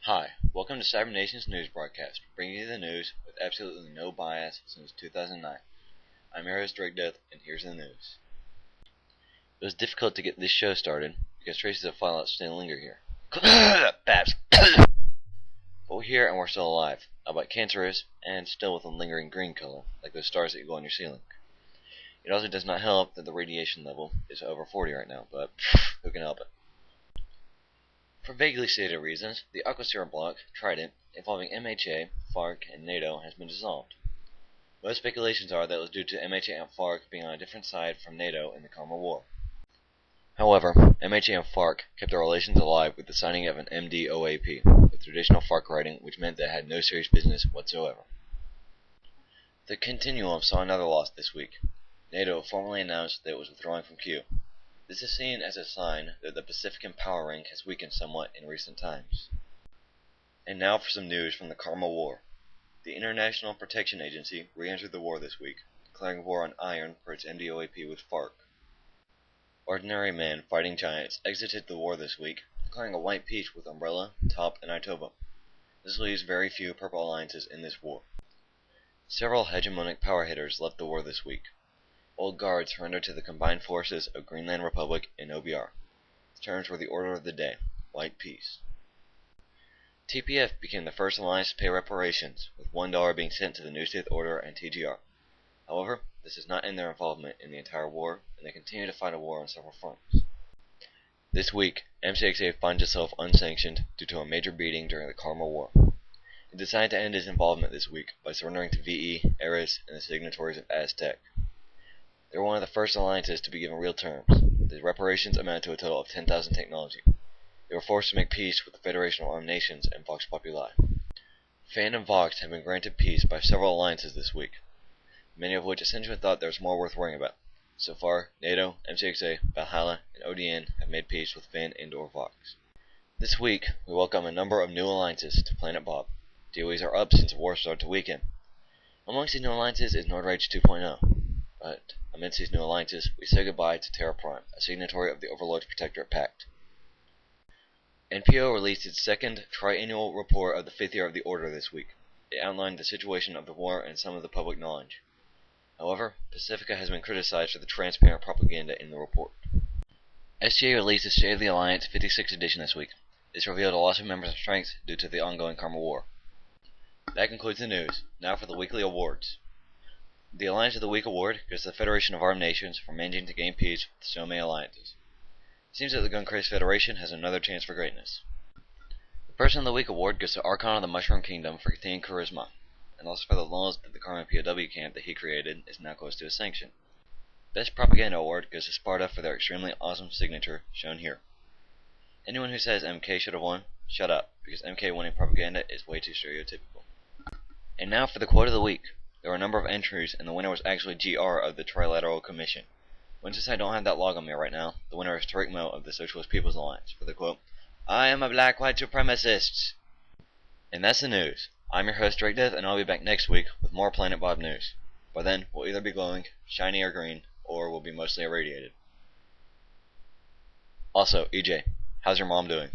Hi, welcome to Cyber Nation's news broadcast, bringing you the news with absolutely no bias since 2009. I'm your host, Drake Death, and here's the news. It was difficult to get this show started because traces of fallout still linger here. Babs. But we're here and we're still alive, albeit cancerous and still with a lingering green color, like those stars that you go on your ceiling. It also does not help that the radiation level is over 40 right now, but who can help it? For vaguely stated reasons, the Aquasphere bloc, Trident, involving MHA, FARC, and NATO has been dissolved. Most speculations are that it was due to MHA and FARC being on a different side from NATO in the Khmer War. However, MHA and FARC kept their relations alive with the signing of an MDOAP, with traditional FARC writing, which meant they had no serious business whatsoever. The Continuum saw another loss this week. NATO formally announced that it was withdrawing from Q. This is seen as a sign that the Pacific Power Ring has weakened somewhat in recent times. And now for some news from the Khmer War. The International Protection Agency re-entered the war this week, declaring war on iron for its MDOAP with FARC. Ordinary men fighting giants exited the war this week, declaring a white peace with Umbrella, Top, and Itobo. This leaves very few purple alliances in this war. Several hegemonic power hitters left the war this week. Old guards surrendered to the combined forces of Greenland Republic and OBR. The terms were the order of the day: white peace. TPF became the first alliance to pay reparations, with $1 being sent to the New State Order and TGR. However, this does not end their involvement in the entire war, and they continue to fight a war on several fronts. This week, MCXA finds itself unsanctioned due to a major beating during the Khmer War. It decided to end its involvement this week by surrendering to VE, Eris, and the signatories of Aztec. They were one of the first alliances to be given real terms. The reparations amount to a total of 10,000 technology. They were forced to make peace with the Federation of Armed Nations and Vox Populi. FAN and Vox have been granted peace by several alliances this week, many of which essentially thought there was more worth worrying about. So far, NATO, MCXA, Valhalla, and ODN have made peace with FAN and/or Vox. This week, we welcome a number of new alliances to Planet Bob. DOEs are up since the war started to weaken. Amongst these new alliances is Nordreich 2.0. But amidst these new alliances, we say goodbye to Terra Prime, a signatory of the Overlord's Protectorate Pact. NPO released its second triennial report of the 5th year of the Order this week. It outlined the situation of the war and some of the public knowledge. However, Pacifica has been criticized for the transparent propaganda in the report. SGA released its State of the Alliance 56th edition this week. This revealed a loss of members and strength due to the ongoing Khmer War. That concludes the news. Now for the weekly awards. The Alliance of the Week award goes to the Federation of Armed Nations for managing to gain peace with so many alliances. It seems that the Gun Craze Federation has another chance for greatness. The Person of the Week award goes to Archon of the Mushroom Kingdom for containing charisma, and also for the laws that the Karma POW camp that he created is now close to a sanction. Best Propaganda award goes to Sparta for their extremely awesome signature, shown here. Anyone who says MK should have won, shut up, because MK winning propaganda is way too stereotypical. And now for the quote of the week. There were a number of entries, and the winner was actually GR of the Trilateral Commission. But since I don't have that log on me right now, the winner is Tariq Mo of the Socialist People's Alliance for the quote, "I am a black white supremacist." And that's the news. I'm your host Drake Death, and I'll be back next week with more Planet Bob news. By then, we'll either be glowing, shiny or green, or we'll be mostly irradiated. Also, EJ, how's your mom doing?